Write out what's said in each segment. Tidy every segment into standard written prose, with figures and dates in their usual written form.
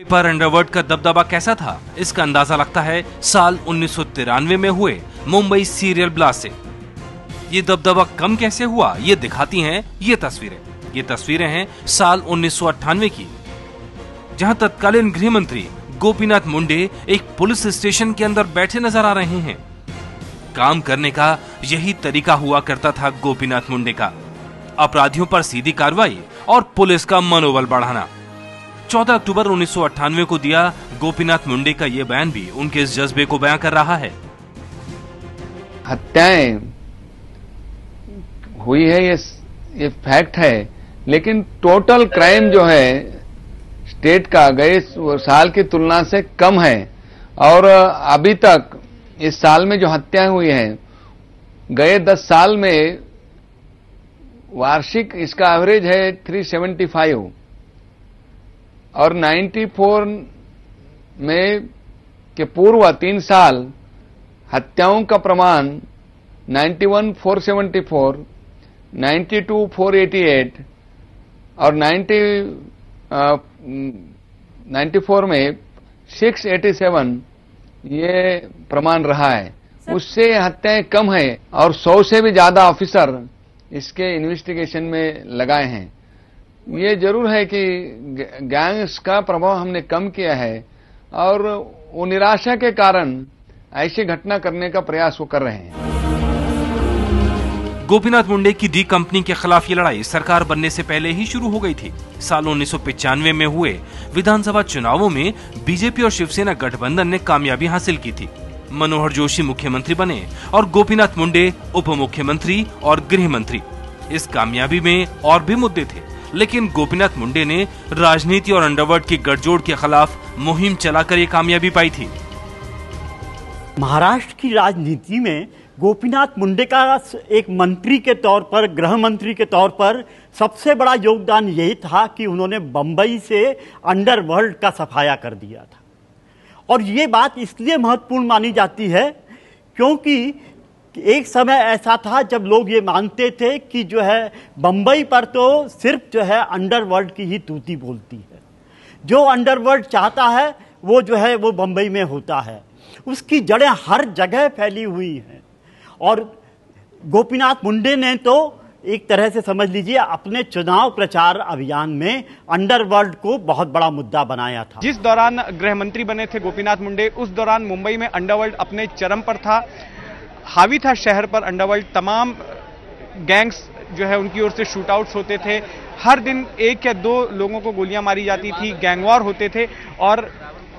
पर अंडरवर्ल्ड का दबदबा कैसा था, इसका अंदाजा लगता है साल 1993 में हुए मुंबई सीरियल ब्लास्ट से। ये दबदबा कम कैसे हुआ, ये दिखाती हैं ये तस्वीरें। ये तस्वीरें हैं साल 1998 की, जहां तत्कालीन गृह मंत्री गोपीनाथ मुंडे एक पुलिस स्टेशन के अंदर बैठे नजर आ रहे हैं। काम करने का यही तरीका हुआ करता था गोपीनाथ मुंडे का, अपराधियों पर सीधी कार्रवाई और पुलिस का मनोबल बढ़ाना। 14 अक्टूबर 1998 को दिया गोपीनाथ मुंडे का ये बयान भी उनके इस जज्बे को बयां कर रहा है। हत्याएं हुई है ये फैक्ट है, लेकिन टोटल क्राइम जो है स्टेट का गए साल की तुलना से कम है। और अभी तक इस साल में जो हत्याएं हुई हैं, गए 10 साल में वार्षिक इसका एवरेज है 375 और 94 में के पूर्व 3 साल हत्याओं का प्रमाण 91 474, 92 488 और 94 में 687 ये प्रमाण रहा है। उससे हत्याएं कम है और 100 से भी ज्यादा ऑफिसर इसके इन्वेस्टिगेशन में लगाए हैं। ये जरूर है कि गैंग्स का प्रभाव हमने कम किया है और वो निराशा के कारण ऐसी घटना करने का प्रयास वो कर रहे हैं। गोपीनाथ मुंडे की डी कंपनी के खिलाफ ये लड़ाई सरकार बनने से पहले ही शुरू हो गई थी। साल 1995 में हुए विधानसभा चुनावों में बीजेपी और शिवसेना गठबंधन ने कामयाबी हासिल की थी। मनोहर जोशी मुख्यमंत्री बने और गोपीनाथ मुंडे उप मुख्यमंत्री और गृह मंत्री। इस कामयाबी में और भी मुद्दे थे, लेकिन गोपीनाथ मुंडे ने राजनीति और अंडरवर्ल्ड की गठजोड़ के खिलाफ मुहिम चलाकर ये कामयाबी पाई थी। महाराष्ट्र की राजनीति में गोपीनाथ मुंडे का एक मंत्री के तौर पर, गृह मंत्री के तौर पर सबसे बड़ा योगदान यही था कि उन्होंने बंबई से अंडरवर्ल्ड का सफाया कर दिया था। और ये बात इसलिए महत्वपूर्ण मानी जाती है क्योंकि एक समय ऐसा था जब लोग ये मानते थे कि जो है बंबई पर तो सिर्फ जो है अंडरवर्ल्ड की ही तूती बोलती है, जो अंडरवर्ल्ड चाहता है वो जो है वो बंबई में होता है। उसकी जड़ें हर जगह फैली हुई हैं और गोपीनाथ मुंडे ने तो एक तरह से समझ लीजिए अपने चुनाव प्रचार अभियान में अंडरवर्ल्ड को बहुत बड़ा मुद्दा बनाया था। जिस दौरान गृह मंत्री बने थे गोपीनाथ मुंडे, उस दौरान मुंबई में अंडरवर्ल्ड अपने चरम पर था, हावी था शहर पर अंडरवर्ल्ड। तमाम गैंग्स जो है उनकी ओर से शूटआउट्स होते थे, हर दिन 1 या 2 लोगों को गोलियां मारी जाती थी, गैंगवॉर होते थे। और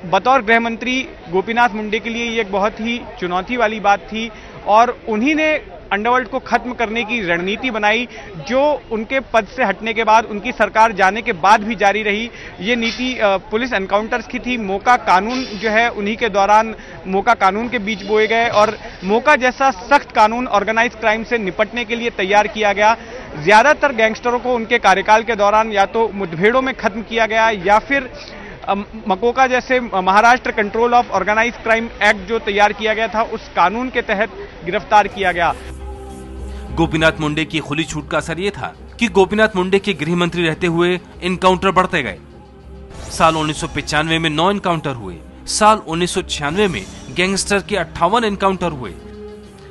बतौर गृह मंत्री गोपीनाथ मुंडे के लिए ये एक बहुत ही चुनौती वाली बात थी और उन्हीं ने अंडरवर्ल्ड को खत्म करने की रणनीति बनाई, जो उनके पद से हटने के बाद, उनकी सरकार जाने के बाद भी जारी रही। ये नीति पुलिस एनकाउंटर्स की थी। मोका कानून जो है उन्हीं के दौरान मोका कानून के बीच बोए गए और मोका जैसा सख्त कानून ऑर्गेनाइज क्राइम से निपटने के लिए तैयार किया गया। ज्यादातर गैंगस्टरों को उनके कार्यकाल के दौरान या तो मुठभेड़ों में खत्म किया गया या फिर मकोका जैसे Maharashtra control of organise crime act जो तैयार किया गया था, उस कानून के तहत गिरफ्तार किया गया। गोपीनाथ मुंडे की खुली छूट का असर ये था कि गोपीनाथ मुंडे के गृह मंत्री रहते हुए इनकाउंटर बढ़ते गए। साल 1995 में 9 इनकाउंटर हुए, साल 1996 में गैंगस्टर के 58 इनकाउंटर हुए,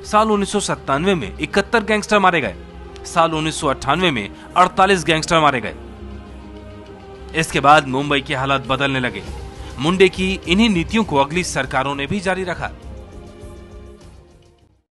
साल 1997 में 71 गैंगस्टर मारे गए, साल 1998 में 48 गैंगस्टर मारे गए। इसके बाद मुंबई के हालात बदलने लगे। मुंडे की इन्हीं नीतियों को अगली सरकारों ने भी जारी रखा।